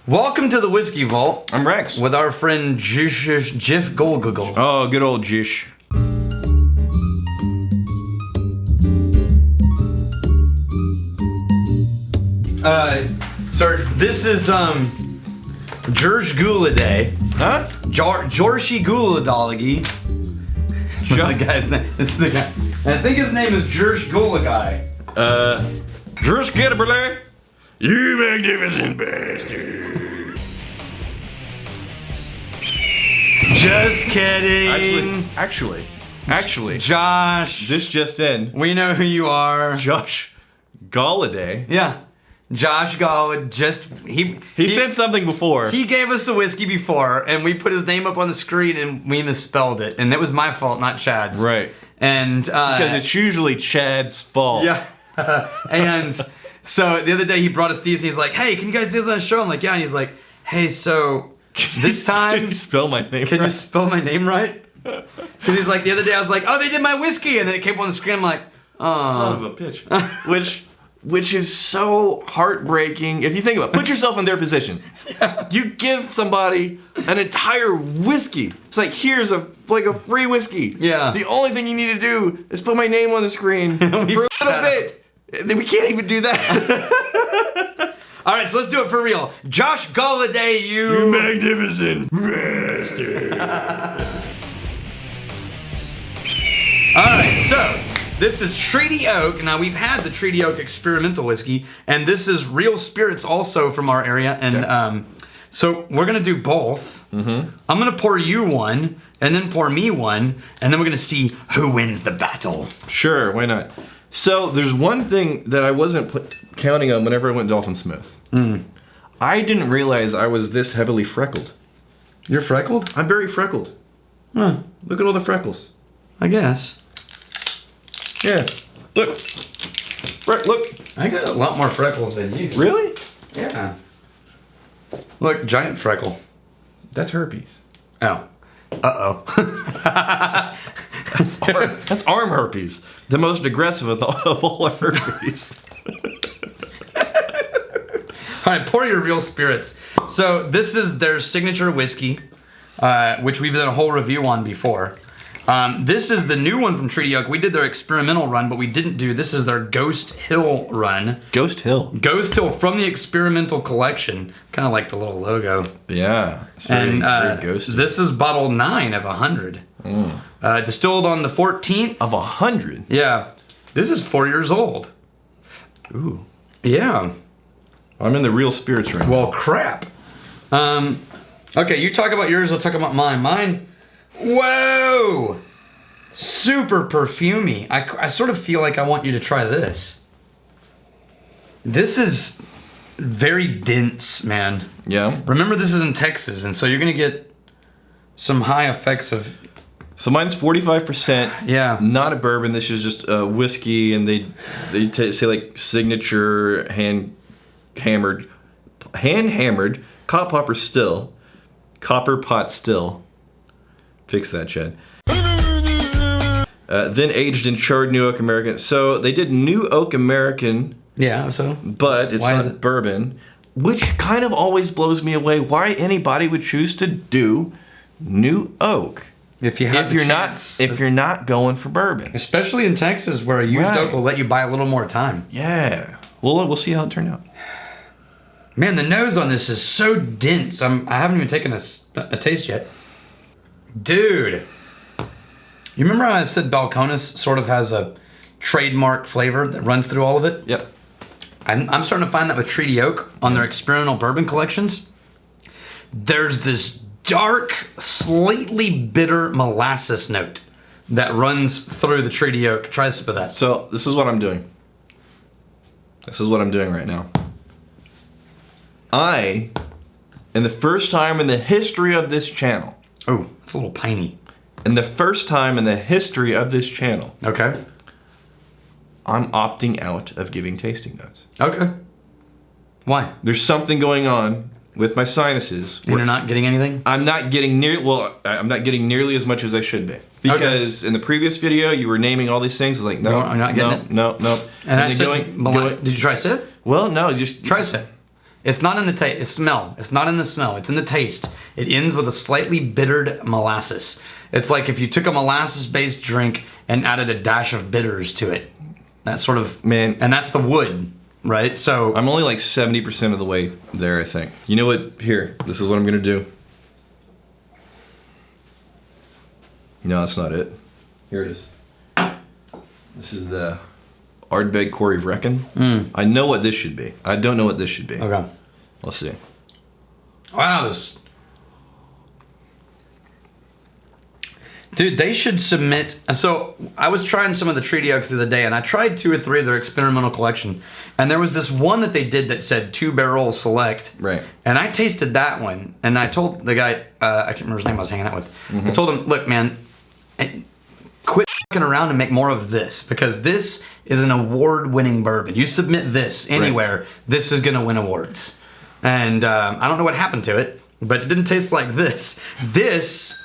Welcome to the Whiskey Vault. I'm Rex. With our friend Jiff Golgogol. Oh, good old Jish. Sir, this is, Jersh Guladay. Huh? Jorshi Guladalagi. The guy's name. This is the guy. And I think his name is Jersh Gulagai. Jersh Gitaberle. You magnificent bastard. Just kidding. Actually, Josh. this just in. We know who you are. Josh Galladay. Yeah. Josh Gallad He said something before. He gave us a whiskey before, and we put his name up on the screen, and we misspelled it, and it was my fault, not Chad's. Right. And Because it's usually Chad's fault. Yeah. And so the other day he brought us these, and he's like, "Hey, can you guys do this on a show?" I'm like, "Yeah." And he's like, "Hey, so this time, Can you spell my name can right? you spell my name right?" Because he's like, the other day I was like, "Oh, they did my whiskey," and then it came up on the screen. I'm like, "Oh, Son of a bitch. Which is so heartbreaking. If you think about it, put yourself in their position. Yeah. You give somebody an entire whiskey. It's like, here's a free whiskey. Yeah. The only thing you need to do is put my name on the screen for a little bit. And then we can't even do that. All right, so let's do it for real. Josh Galladay, you magnificent bastard. All right, so this is Treaty Oak. Now, we've had the Treaty Oak experimental whiskey, and this is real spirits also from our area. And Okay. so we're going to do both. Mm-hmm. I'm going to pour you one, and then pour me one, and then we're going to see who wins the battle. Sure, why not? So there's one thing that I wasn't counting on whenever I went Dolphin Smith. I didn't realize I was this heavily freckled. You're freckled? I'm very freckled. Huh, Look at all the freckles. I guess. Yeah. Look. Right, look. I got a lot more freckles than you. Really? Yeah. Look, giant freckle. That's herpes. Oh. Uh-oh. That's arm herpes. The most aggressive of all herpes. All right, pour your real spirits. So this is their signature whiskey, which we've done a whole review on before. This is the new one from Treaty Oak. We did their experimental run, but we didn't do, this is their Ghost Hill run. Ghost Hill. Ghost Hill from the experimental collection. Kind of like the little logo. Yeah. It's very, very ghosty. This is bottle 9 of 100. Distilled on the 14th. Of 100? Yeah. This is 4 years old. Ooh. Yeah. I'm in the real spirits right now. Well, crap. Okay, you talk about yours, I'll talk about mine. Mine, whoa! Super perfumey. I sort of feel like I want you to try this. This is very dense, man. Yeah. Remember, this is in Texas, and so you're gonna get some high effects of... So mine's 45%. Yeah. Not a bourbon. This is just a whiskey, and they say like signature hand-hammered, copper pot still. Fix that, Chad. Then aged in charred New Oak American. So they did New Oak American. Yeah, so? But it's not bourbon, which kind of always blows me away. Why anybody would choose to do New Oak If you're not going for bourbon, especially in Texas, where a used oak will let you buy a little more time. Yeah. We'll see how it turned out. Man, the nose on this is so dense. I haven't even taken a taste yet. Dude. You remember how I said Balcones sort of has a trademark flavor that runs through all of it? Yep. I'm starting to find that with Treaty Oak on their experimental bourbon collections. There's this dark, slightly bitter molasses note that runs through the Treaty Oak. Try a sip of that. So this is what I'm doing. This is what I'm doing right now. In the first time in the history of this channel. Oh, it's a little piney. In the first time in the history of this channel. Okay. I'm opting out of giving tasting notes. Okay. Why? There's something going on with my sinuses. And you're not getting anything? I'm not getting nearly as much as I should be. Because in the previous video, you were naming all these things. I was like, no, I'm not getting it. No. And I said, did you try a sip? Well, no, just try a sip. It's not in the smell. It's not in the smell. It's in the taste. It ends with a slightly bittered molasses. It's like if you took a molasses-based drink and added a dash of bitters to it. That sort of... Man. And that's the wood, right? So... I'm only like 70% of the way there, I think. You know what? Here, this is what I'm going to do. No, that's not it. Here it is. This is the Ardbeg Corey Vrecken. I know what this should be. I don't know what this should be. Okay. Let's see. Wow, this... Dude, they should submit... So, I was trying some of the Treaty Oaks the other day, and I tried 2 or 3 of their experimental collection. And there was this one that they did that said 2-barrel select. Right. And I tasted that one, and I told the guy, I can't remember his name I was hanging out with. I told him, look, man, quit f***ing around and make more of this, because this is an award-winning bourbon. You submit this anywhere, this is going to win awards. And I don't know what happened to it, but it didn't taste like this. This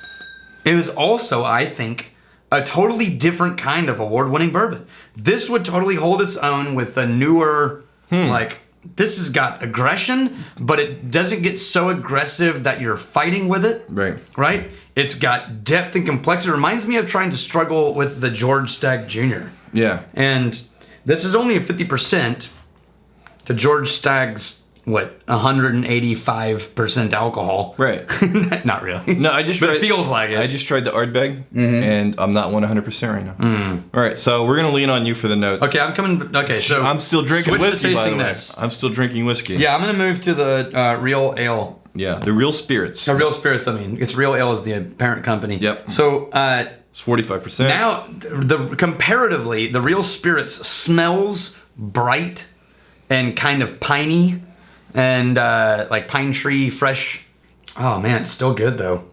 is also, I think, a totally different kind of award-winning bourbon. This would totally hold its own with a newer, like, this has got aggression, but it doesn't get so aggressive that you're fighting with it. Right. Right? It's got depth and complexity. It reminds me of trying to struggle with the George Stagg Jr. Yeah. And this is only a 50% to George Stagg's, 185% alcohol. Right. Not really. No, I just but tried, it feels like it. I just tried the Ardbeg, and I'm not 100% right now. All right, so we're going to lean on you for the notes. Okay, I'm coming. Okay, so I'm still drinking switch to whiskey, by the way. this. I'm still drinking whiskey. Yeah, I'm going to move to the real ale. Yeah, the real spirits. Real spirits, I mean. It's Real Ale is the parent company. Yep. So, It's 45%. now, comparatively, the Real Spirits smells bright and kind of piney and like pine tree fresh. Oh man, it's still good though.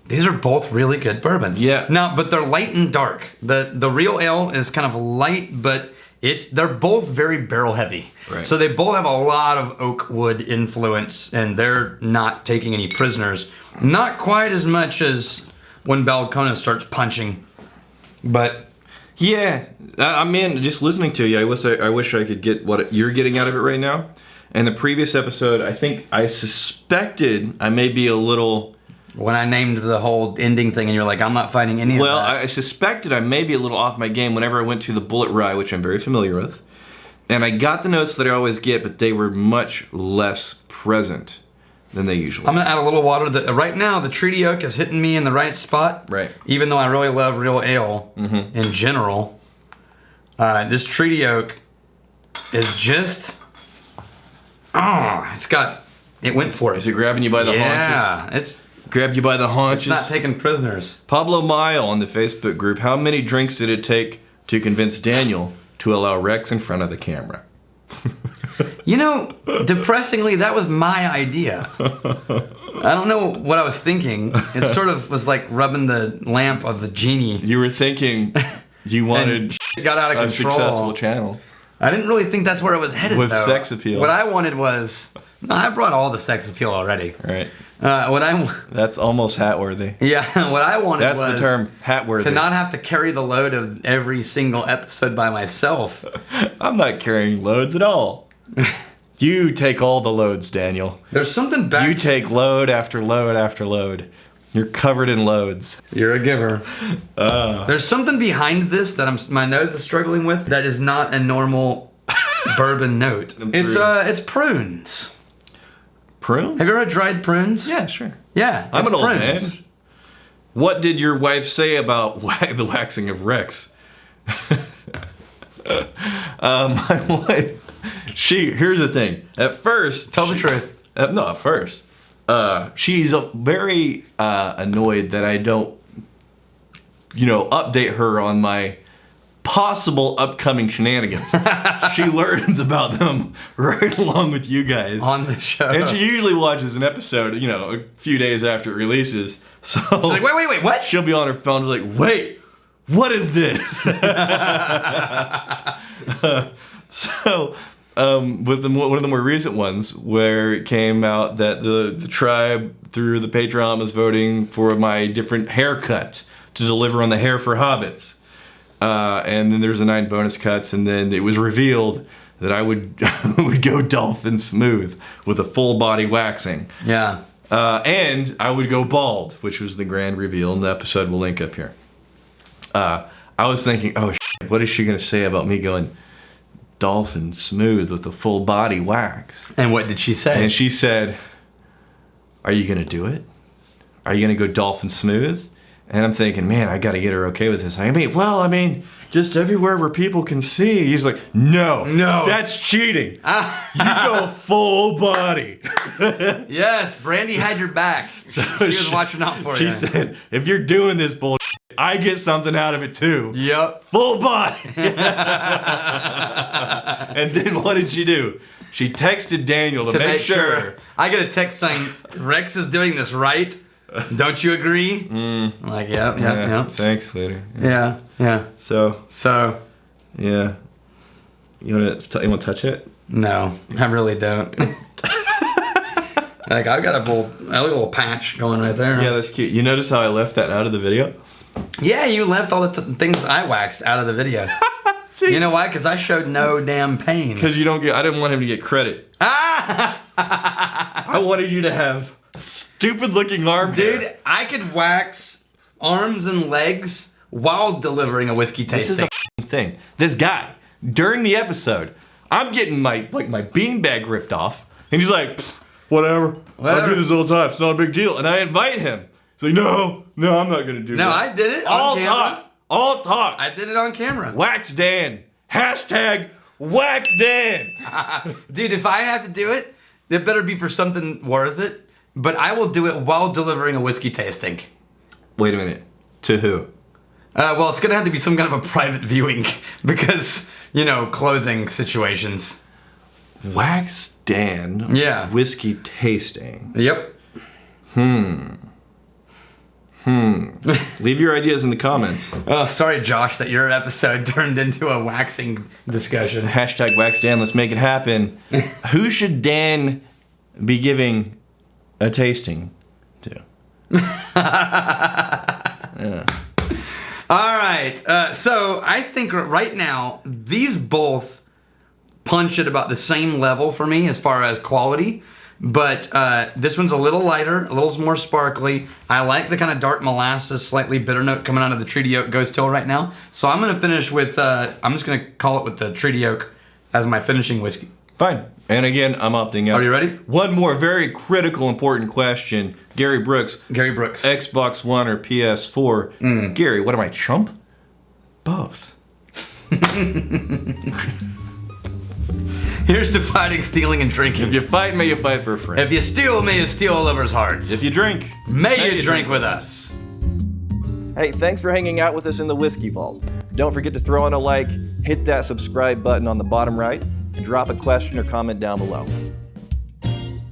These are both really good bourbons. Yeah. Now, but they're light and dark. The Real Ale is kind of light, but they're both very barrel heavy. Right. So they both have a lot of oak wood influence, and they're not taking any prisoners. Not quite as much as when Balcona starts punching, but yeah, I mean, just listening to you, I wish I could get what you're getting out of it right now. And the previous episode, I think I suspected I may be a little... When I named the whole ending thing and you're like, I'm not finding any of that. Well, I suspected I may be a little off my game whenever I went to the Bullet Rye, which I'm very familiar with. And I got the notes that I always get, but they were much less present than they usually are. I'm going to add a little water. Right now, the Treaty Oak is hitting me in the right spot. Right. Even though I really love Real Ale in general. This Treaty Oak is just... Oh, it went for it. Is it grabbing you by the haunches? Yeah, it's Grabbed you by the haunches? not taking prisoners. Pablo Mile on the Facebook group. How many drinks did it take to convince Daniel to allow Rex in front of the camera? You know, depressingly, that was my idea. I don't know what I was thinking. It sort of was like rubbing the lamp of the genie. You were thinking you wanted It got out of a control. successful channel. I didn't really think that's where it was headed, With though. sex appeal. What I wanted was... No, I brought all the sex appeal already. Right. That's almost hat worthy. Yeah, what I wanted That's was... the term, hat worthy. To not have to carry the load of every single episode by myself. I'm not carrying loads at all. You take all the loads, Daniel. There's something back... You take load after load after load. You're covered in loads. You're a giver. There's something behind this that my nose is struggling with that is not a normal bourbon note. It's prunes. Prunes? Have you ever had dried prunes? Yeah, sure. Yeah, I'm it's an old prunes. man. What did your wife say about the waxing of Rex? My wife, here's the thing. At first... Tell the truth. No, at first. She's very annoyed that I don't, update her on my possible upcoming shenanigans. She learns about them right along with you guys. On the show. And she usually watches an episode, a few days after it releases. So She's like, wait, what? she'll be on her phone like, wait, what is this? So... with one of the more recent ones, where it came out that the tribe through the Patreon was voting for my different haircuts to deliver on the Hair for Hobbits, and then there's the 9 bonus cuts, and then it was revealed that I would would go dolphin smooth with a full body waxing. Yeah. And I would go bald, which was the grand reveal, and the episode will link up here. I was thinking, oh shit, what is she gonna say about me going dolphin smooth with a full body wax? And what did she say? And she said, are you gonna do it? Are you gonna go dolphin smooth? And I'm thinking, man, I gotta get her okay with this. I mean, just everywhere where people can see. He's like, no, that's cheating. You go full body. Yes, Brandy had your back. She was watching out for you. She said, if you're doing this bullshit, I get something out of it too. Yep. Full body. And then what did she do? She texted Daniel to make sure. I get a text saying, Rex is doing this right. Don't you agree? I'm like, yep. Thanks, later. Yeah. So, yeah. You want to touch it? No, I really don't. Like, I've got a little patch going right there. Yeah, that's cute. You notice how I left that out of the video? Yeah, you left all the things I waxed out of the video. See? You know why? Because I showed no damn pain. Because I didn't want him to get credit. I wanted you to have stupid looking arm hair. Dude, I could wax arms and legs while delivering a whiskey tasting. This is the thing. This guy, during the episode, I'm getting my beanbag ripped off, and he's like, whatever. I do this all the time. It's not a big deal. And I invite him. He's like, no, I'm not gonna do that. No, I did it on camera. All talk. I did it on camera. Wax Dan. Hashtag Wax Dan. Dude, if I have to do it, it better be for something worth it. But I will do it while delivering a whiskey tasting. Wait a minute. To who? Well, it's gonna have to be some kind of a private viewing because, clothing situations. Wax Dan. Yeah. Whiskey tasting. Yep. Leave your ideas in the comments. Oh, sorry, Josh, that your episode turned into a waxing discussion. Hashtag Wax Dan. Let's make it happen. Who should Dan be giving a tasting to? Yeah. All right. So I think right now these both punch at about the same level for me as far as quality. But this one's a little lighter, a little more sparkly. I like the kind of dark molasses, slightly bitter note coming out of the Treaty Oak Ghost Hill right now. So I'm going to finish with, I'm just going to call it with the Treaty Oak as my finishing whiskey. Fine. And again, I'm opting out. Are you ready? One more very critical, important question. Gary Brooks. Xbox One or PS4. Gary, what am I, chump? Both. Here's to fighting, stealing, and drinking. If you fight, may you fight for a friend. If you steal, may you steal a lover's hearts. If you drink, may you drink with us. Hey, thanks for hanging out with us in the Whiskey Vault. Don't forget to throw in a like, hit that subscribe button on the bottom right, and drop a question or comment down below.